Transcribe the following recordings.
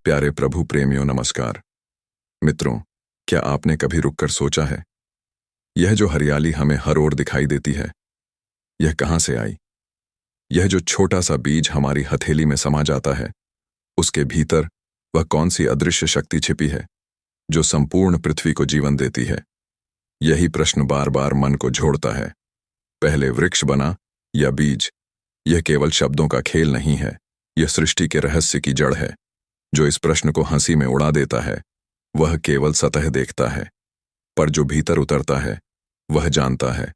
प्यारे प्रभु प्रेमियों नमस्कार। मित्रों, क्या आपने कभी रुककर सोचा है, यह जो हरियाली हमें हर ओर दिखाई देती है, यह कहां से आई? यह जो छोटा सा बीज हमारी हथेली में समा जाता है, उसके भीतर वह कौन सी अदृश्य शक्ति छिपी है जो संपूर्ण पृथ्वी को जीवन देती है? यही प्रश्न बार बार मन को झोड़ता है। पहले वृक्ष बना या बीज, यह केवल शब्दों का खेल नहीं है, यह सृष्टि के रहस्य की जड़ है। जो इस प्रश्न को हंसी में उड़ा देता है वह केवल सतह देखता है, पर जो भीतर उतरता है वह जानता है।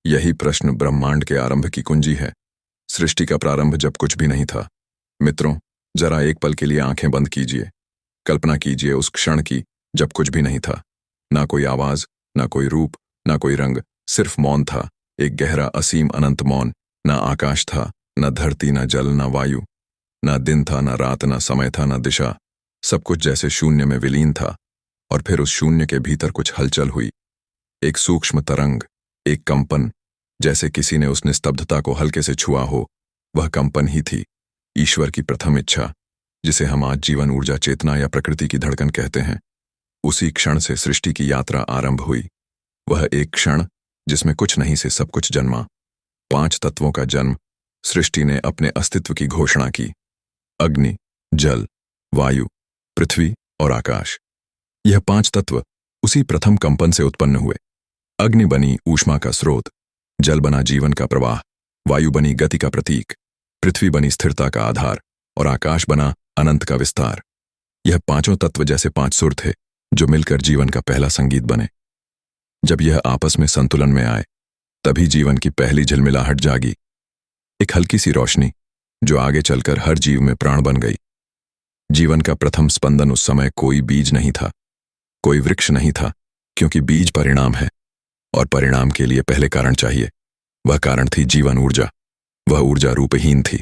यही प्रश्न ब्रह्मांड के आरंभ की कुंजी है। सृष्टि का प्रारंभ जब कुछ भी नहीं था। मित्रों, जरा एक पल के लिए आंखें बंद कीजिए। कल्पना कीजिए उस क्षण की जब कुछ भी नहीं था। ना कोई आवाज, ना कोई रूप, ना कोई रंग, सिर्फ मौन था। एक गहरा असीम अनंत मौन। ना आकाश था, ना धरती, ना जल, ना वायु, ना दिन था, ना रात, ना समय था, ना दिशा। सब कुछ जैसे शून्य में विलीन था। और फिर उस शून्य के भीतर कुछ हलचल हुई। एक सूक्ष्म तरंग, एक कंपन, जैसे किसी ने उस निस्तब्धता को हल्के से छुआ हो। वह कंपन ही थी ईश्वर की प्रथम इच्छा, जिसे हम आज जीवन, ऊर्जा, चेतना या प्रकृति की धड़कन कहते हैं। उसी क्षण से सृष्टि की यात्रा आरंभ हुई। वह एक क्षण जिसमें कुछ नहीं से सब कुछ जन्मा। 5 तत्वों का जन्म। सृष्टि ने अपने अस्तित्व की घोषणा की। अग्नि, जल, वायु, पृथ्वी और आकाश। यह 5 तत्व उसी प्रथम कंपन से उत्पन्न हुए। अग्नि बनी ऊष्मा का स्रोत, जल बना जीवन का प्रवाह, वायु बनी गति का प्रतीक, पृथ्वी बनी स्थिरता का आधार और आकाश बना अनंत का विस्तार। यह 5 तत्व जैसे 5 सुर थे जो मिलकर जीवन का पहला संगीत बने। जब यह आपस में संतुलन में आए, तभी जीवन की पहली झिलमिलाहट जागी। एक हल्की सी रोशनी जो आगे चलकर हर जीव में प्राण बन गई। जीवन का प्रथम स्पंदन उस समय कोई बीज नहीं था, कोई वृक्ष नहीं था, क्योंकि बीज परिणाम है और परिणाम के लिए पहले कारण चाहिए। वह कारण थी जीवन ऊर्जा। वह ऊर्जा रूपहीन थी,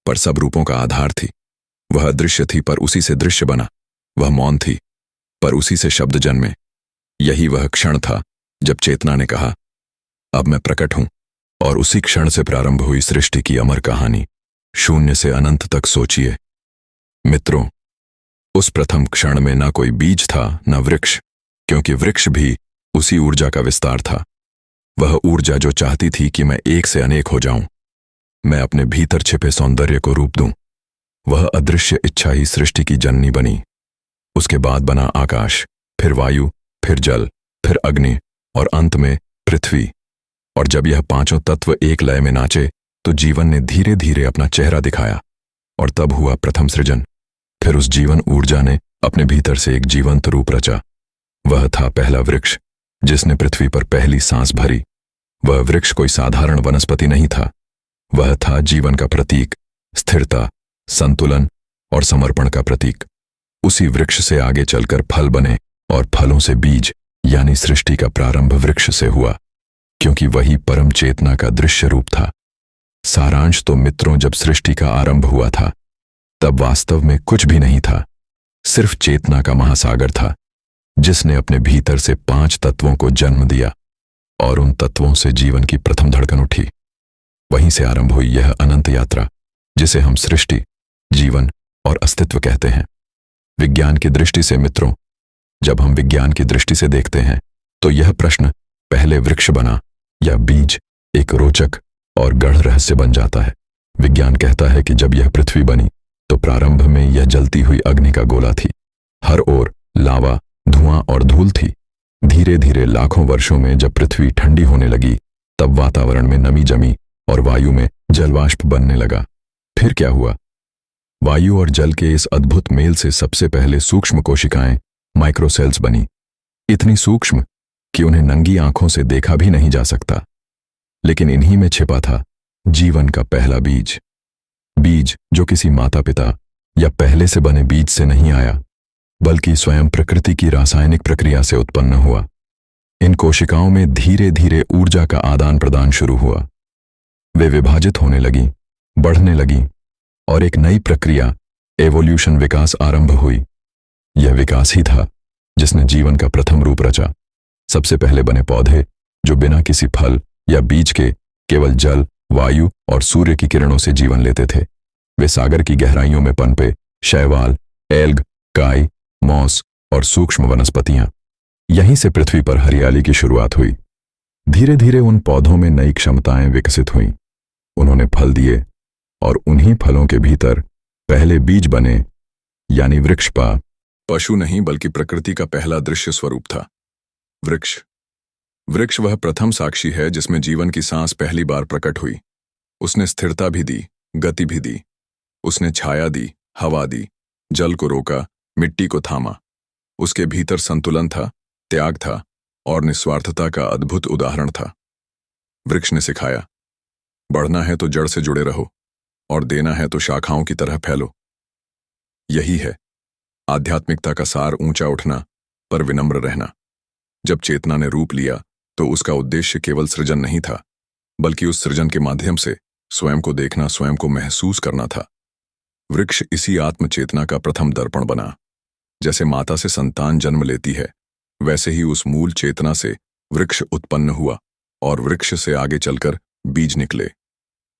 पर सब रूपों का आधार थी। वह अदृश्य थी, पर उसी से दृश्य बना। वह मौन थी, पर उसी से शब्द जन्मे। यही वह क्षण था जब चेतना ने कहा, अब मैं प्रकट हूं। और उसी क्षण से प्रारंभ हुई सृष्टि की अमर कहानी। शून्य से अनंत तक सोचिए। मित्रों, उस प्रथम क्षण में ना कोई बीज था, ना वृक्ष, क्योंकि वृक्ष भी उसी ऊर्जा का विस्तार था। वह ऊर्जा जो चाहती थी कि मैं एक से अनेक हो जाऊं, मैं अपने भीतर छिपे सौंदर्य को रूप दूं। वह अदृश्य इच्छा ही सृष्टि की जननी बनी। उसके बाद बना आकाश, फिर वायु, फिर जल, फिर अग्नि और अंत में पृथ्वी। और जब यह 5 तत्व एक लय में नाचे, तो जीवन ने धीरे धीरे अपना चेहरा दिखाया। और तब हुआ प्रथम सृजन। फिर उस जीवन ऊर्जा ने अपने भीतर से एक जीवंत रूप रचा। वह था पहला वृक्ष जिसने पृथ्वी पर पहली सांस भरी। वह वृक्ष कोई साधारण वनस्पति नहीं था। वह था जीवन का प्रतीक, स्थिरता, संतुलन और समर्पण का प्रतीक। उसी वृक्ष से आगे चलकर फल बने और फलों से बीज, यानी सृष्टि का प्रारंभ वृक्ष से हुआ, क्योंकि वही परम चेतना का दृश्य रूप था। सारांश तो मित्रों, जब सृष्टि का आरंभ हुआ था, तब वास्तव में कुछ भी नहीं था। सिर्फ चेतना का महासागर था, जिसने अपने भीतर से 5 तत्वों को जन्म दिया। और उन तत्वों से जीवन की प्रथम धड़कन उठी। वहीं से आरंभ हुई यह अनंत यात्रा, जिसे हम सृष्टि, जीवन और अस्तित्व कहते हैं। विज्ञान की दृष्टि से मित्रों, जब हम विज्ञान की दृष्टि से देखते हैं, तो यह प्रश्न पहले वृक्ष बना या बीज एक रोचक और गढ़ रहस्य बन जाता है। विज्ञान कहता है कि जब यह पृथ्वी बनी, तो प्रारंभ में यह जलती हुई अग्नि का गोला थी। हर ओर लावा, धुआं और धूल थी। धीरे धीरे लाखों वर्षों में जब पृथ्वी ठंडी होने लगी, तब वातावरण में नमी जमी और वायु में जलवाष्प बनने लगा। फिर क्या हुआ? वायु और जल के इस अद्भुत मेल से सबसे पहले सूक्ष्म कोशिकाएं, माइक्रोसेल्स बनी। इतनी सूक्ष्म कि उन्हें नंगी आंखों से देखा भी नहीं जा सकता। लेकिन इन्हीं में छिपा था जीवन का पहला बीज। बीज जो किसी माता पिता या पहले से बने बीज से नहीं आया, बल्कि स्वयं प्रकृति की रासायनिक प्रक्रिया से उत्पन्न हुआ। इन कोशिकाओं में धीरे धीरे ऊर्जा का आदान प्रदान शुरू हुआ। वे विभाजित होने लगी, बढ़ने लगी और एक नई प्रक्रिया, एवोल्यूशन, विकास आरंभ हुई। यह विकास ही था जिसने जीवन का प्रथम रूप रचा। सबसे पहले बने पौधे जो बिना किसी फल या बीज के केवल जल वायु और सूर्य की किरणों से जीवन लेते थे। वे सागर की गहराइयों में पनपे शैवाल, एल्ग, काई, मॉस और सूक्ष्म वनस्पतियां। यहीं से पृथ्वी पर हरियाली की शुरुआत हुई। धीरे धीरे उन पौधों में नई क्षमताएं विकसित हुईं। उन्होंने फल दिए और उन्हीं फलों के भीतर पहले बीज बने, यानी वृक्ष। पशु नहीं बल्कि प्रकृति का पहला दृश्य स्वरूप था वृक्ष। वृक्ष वह प्रथम साक्षी है जिसमें जीवन की सांस पहली बार प्रकट हुई। उसने स्थिरता भी दी, गति भी दी। उसने छाया दी, हवा दी, जल को रोका, मिट्टी को थामा। उसके भीतर संतुलन था, त्याग था और निस्वार्थता का अद्भुत उदाहरण था। वृक्ष ने सिखाया, बढ़ना है तो जड़ से जुड़े रहो और देना है तो शाखाओं की तरह फैलो। यही है आध्यात्मिकता का सार, ऊंचा उठना पर विनम्र रहना। जब चेतना ने रूप लिया तो उसका उद्देश्य केवल सृजन नहीं था, बल्कि उस सृजन के माध्यम से स्वयं को देखना, स्वयं को महसूस करना था। वृक्ष इसी आत्मचेतना का प्रथम दर्पण बना। जैसे माता से संतान जन्म लेती है, वैसे ही उस मूल चेतना से वृक्ष उत्पन्न हुआ और वृक्ष से आगे चलकर बीज निकले।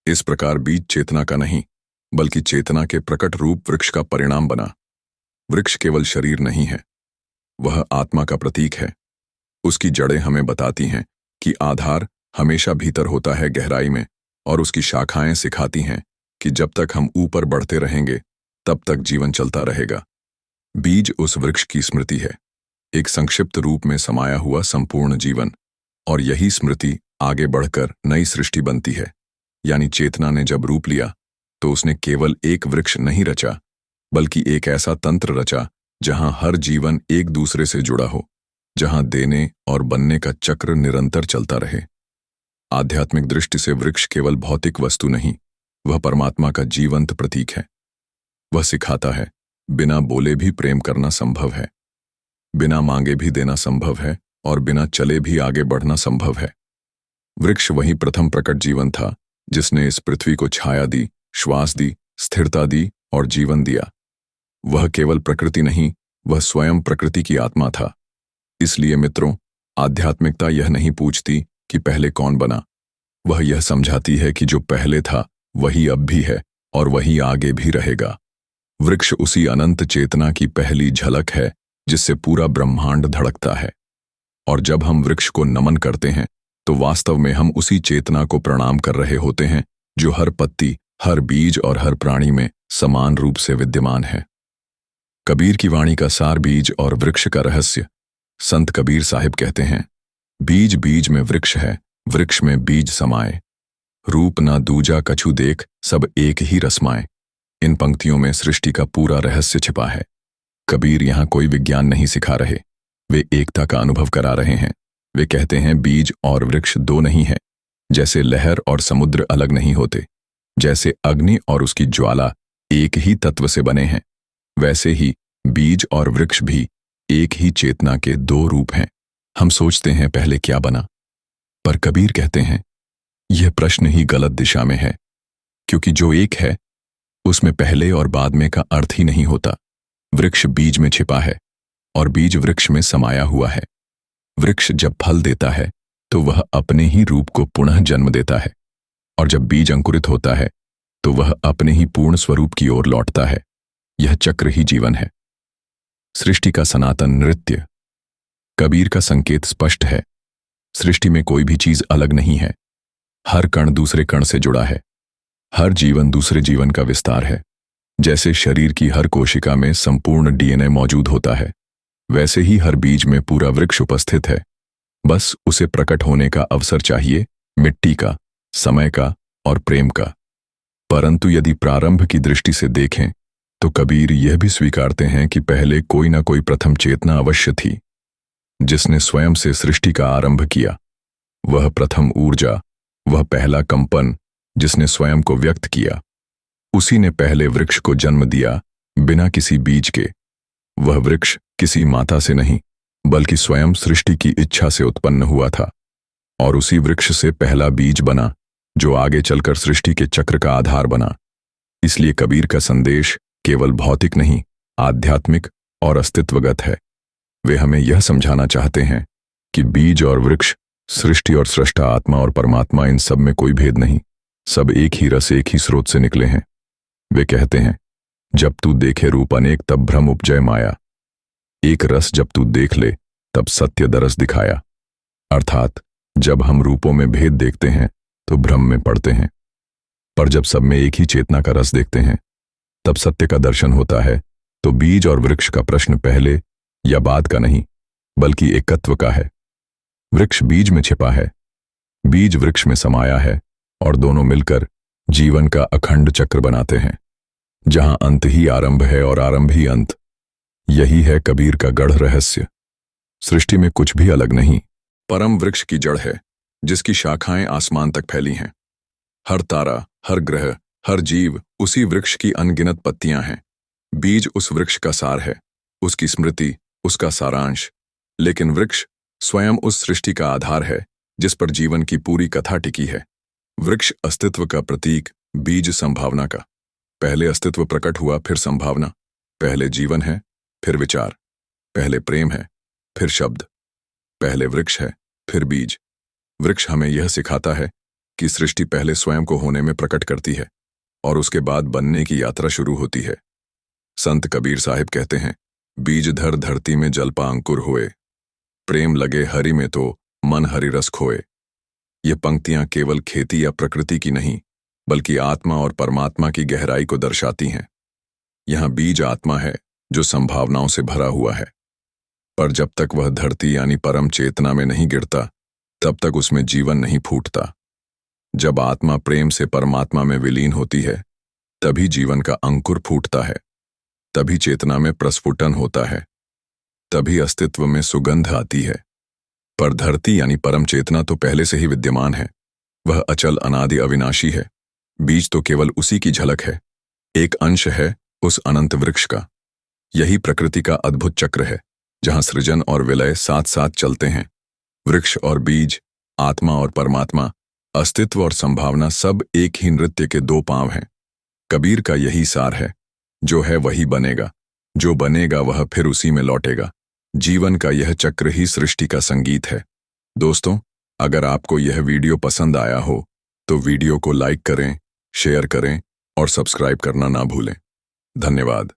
इस प्रकार बीज चेतना का नहीं, बल्कि चेतना के प्रकट रूप वृक्ष का परिणाम बना। वृक्ष केवल शरीर नहीं है, वह आत्मा का प्रतीक है। उसकी जड़ें हमें बताती हैं कि आधार हमेशा भीतर होता है, गहराई में, और उसकी शाखाएं सिखाती हैं कि जब तक हम ऊपर बढ़ते रहेंगे तब तक जीवन चलता रहेगा। बीज उस वृक्ष की स्मृति है, एक संक्षिप्त रूप में समाया हुआ संपूर्ण जीवन, और यही स्मृति आगे बढ़कर नई सृष्टि बनती है। यानी चेतना ने जब रूप लिया तो उसने केवल एक वृक्ष नहीं रचा, बल्कि एक ऐसा तंत्र रचा जहां हर जीवन एक दूसरे से जुड़ा हो, जहां देने और बनने का चक्र निरंतर चलता रहे। आध्यात्मिक दृष्टि से वृक्ष केवल भौतिक वस्तु नहीं, वह परमात्मा का जीवंत प्रतीक है। वह सिखाता है, बिना बोले भी प्रेम करना संभव है, बिना मांगे भी देना संभव है, और बिना चले भी आगे बढ़ना संभव है। वृक्ष वही प्रथम प्रकट जीवन था जिसने इस पृथ्वी को छाया दी, श्वास दी, स्थिरता दी और जीवन दिया। वह केवल प्रकृति नहीं, वह स्वयं प्रकृति की आत्मा था। इसलिए मित्रों, आध्यात्मिकता यह नहीं पूछती कि पहले कौन बना, वह यह समझाती है कि जो पहले था वही अब भी है और वही आगे भी रहेगा। वृक्ष उसी अनंत चेतना की पहली झलक है जिससे पूरा ब्रह्मांड धड़कता है। और जब हम वृक्ष को नमन करते हैं तो वास्तव में हम उसी चेतना को प्रणाम कर रहे होते हैं जो हर पत्ती, हर बीज और हर प्राणी में समान रूप से विद्यमान है। कबीर की वाणी का सार, बीज और वृक्ष का रहस्य। संत कबीर साहिब कहते हैं, बीज बीज में वृक्ष है, वृक्ष में बीज समाए। रूप ना दूजा कछु देख, सब एक ही रसमाए। इन पंक्तियों में सृष्टि का पूरा रहस्य छिपा है। कबीर यहाँ कोई विज्ञान नहीं सिखा रहे, वे एकता का अनुभव करा रहे हैं। वे कहते हैं, बीज और वृक्ष दो नहीं है। जैसे लहर और समुद्र अलग नहीं होते, जैसे अग्नि और उसकी ज्वाला एक ही तत्व से बने हैं, वैसे ही बीज और वृक्ष भी एक ही चेतना के दो रूप हैं। हम सोचते हैं पहले क्या बना, पर कबीर कहते हैं यह प्रश्न ही गलत दिशा में है, क्योंकि जो एक है उसमें पहले और बाद में का अर्थ ही नहीं होता। वृक्ष बीज में छिपा है और बीज वृक्ष में समाया हुआ है। वृक्ष जब फल देता है तो वह अपने ही रूप को पुनः जन्म देता है, और जब बीज अंकुरित होता है तो वह अपने ही पूर्ण स्वरूप की ओर लौटता है। यह चक्र ही जीवन है, सृष्टि का सनातन नृत्य। कबीर का संकेत स्पष्ट है, सृष्टि में कोई भी चीज अलग नहीं है। हर कण दूसरे कण से जुड़ा है, हर जीवन दूसरे जीवन का विस्तार है। जैसे शरीर की हर कोशिका में संपूर्ण डीएनए मौजूद होता है, वैसे ही हर बीज में पूरा वृक्ष उपस्थित है। बस उसे प्रकट होने का अवसर चाहिए, मिट्टी का, समय का और प्रेम का। परंतु यदि प्रारंभ की दृष्टि से देखें तो कबीर यह भी स्वीकारते हैं कि पहले कोई ना कोई प्रथम चेतना अवश्य थी, जिसने स्वयं से सृष्टि का आरंभ किया। वह प्रथम ऊर्जा, वह पहला कंपन जिसने स्वयं को व्यक्त किया, उसी ने पहले वृक्ष को जन्म दिया बिना किसी बीज के। वह वृक्ष किसी माता से नहीं, बल्कि स्वयं सृष्टि की इच्छा से उत्पन्न हुआ था, और उसी वृक्ष से पहला बीज बना जो आगे चलकर सृष्टि के चक्र का आधार बना। इसलिए कबीर का संदेश केवल भौतिक नहीं, आध्यात्मिक और अस्तित्वगत है। वे हमें यह समझाना चाहते हैं कि बीज और वृक्ष, सृष्टि और सृष्टा, आत्मा और परमात्मा, इन सब में कोई भेद नहीं। सब एक ही रस, एक ही स्रोत से निकले हैं। वे कहते हैं, जब तू देखे रूप अनेक तब भ्रम उपजय माया। एक रस जब तू देख ले तब सत्य दरस दिखाया। अर्थात जब हम रूपों में भेद देखते हैं तो भ्रम में पड़ते हैं, पर जब सब में एक ही चेतना का रस देखते हैं तब सत्य का दर्शन होता है। तो बीज और वृक्ष का प्रश्न पहले या बाद का नहीं, बल्कि एकत्व का है। वृक्ष बीज में छिपा है, बीज वृक्ष में समाया है, और दोनों मिलकर जीवन का अखंड चक्र बनाते हैं, जहां अंत ही आरंभ है और आरंभ ही अंत। यही है कबीर का गढ़ रहस्य। सृष्टि में कुछ भी अलग नहीं, परम वृक्ष की जड़ है, जिसकी शाखाएं आसमान तक फैली हैं। हर तारा, हर ग्रह, हर जीव उसी वृक्ष की अनगिनत पत्तियां हैं। बीज उस वृक्ष का सार है, उसकी स्मृति, उसका सारांश। लेकिन वृक्ष स्वयं उस सृष्टि का आधार है जिस पर जीवन की पूरी कथा टिकी है। वृक्ष अस्तित्व का प्रतीक, बीज संभावना का। पहले अस्तित्व प्रकट हुआ, फिर संभावना। पहले जीवन है, फिर विचार। पहले प्रेम है, फिर शब्द। पहले वृक्ष है, फिर बीज। वृक्ष हमें यह सिखाता है कि सृष्टि पहले स्वयं को होने में प्रकट करती है और उसके बाद बनने की यात्रा शुरू होती है। संत कबीर साहिब कहते हैं, बीज धर धरती में जलपा अंकुर होए, प्रेम लगे हरि में तो मन हरि रस खोए। ये पंक्तियां केवल खेती या प्रकृति की नहीं, बल्कि आत्मा और परमात्मा की गहराई को दर्शाती हैं। यहां बीज आत्मा है जो संभावनाओं से भरा हुआ है, पर जब तक वह धरती यानी परम चेतना में नहीं गिरता, तब तक उसमें जीवन नहीं फूटता। जब आत्मा प्रेम से परमात्मा में विलीन होती है, तभी जीवन का अंकुर फूटता है, तभी चेतना में प्रस्फुटन होता है, तभी अस्तित्व में सुगंध आती है। पर धरती यानी परम चेतना तो पहले से ही विद्यमान है, वह अचल, अनादि, अविनाशी है। बीज तो केवल उसी की झलक है, एक अंश है उस अनंत वृक्ष का। यही प्रकृति का अद्भुत चक्र है, जहां सृजन और विलय साथ साथ चलते हैं। वृक्ष और बीज, आत्मा और परमात्मा, अस्तित्व और संभावना सब एक ही नृत्य के दो पांव हैं। कबीर का यही सार है, जो है वही बनेगा, जो बनेगा वह फिर उसी में लौटेगा। जीवन का यह चक्र ही सृष्टि का संगीत है। दोस्तों, अगर आपको यह वीडियो पसंद आया हो तो वीडियो को लाइक करें, शेयर करें और सब्सक्राइब करना ना भूलें। धन्यवाद।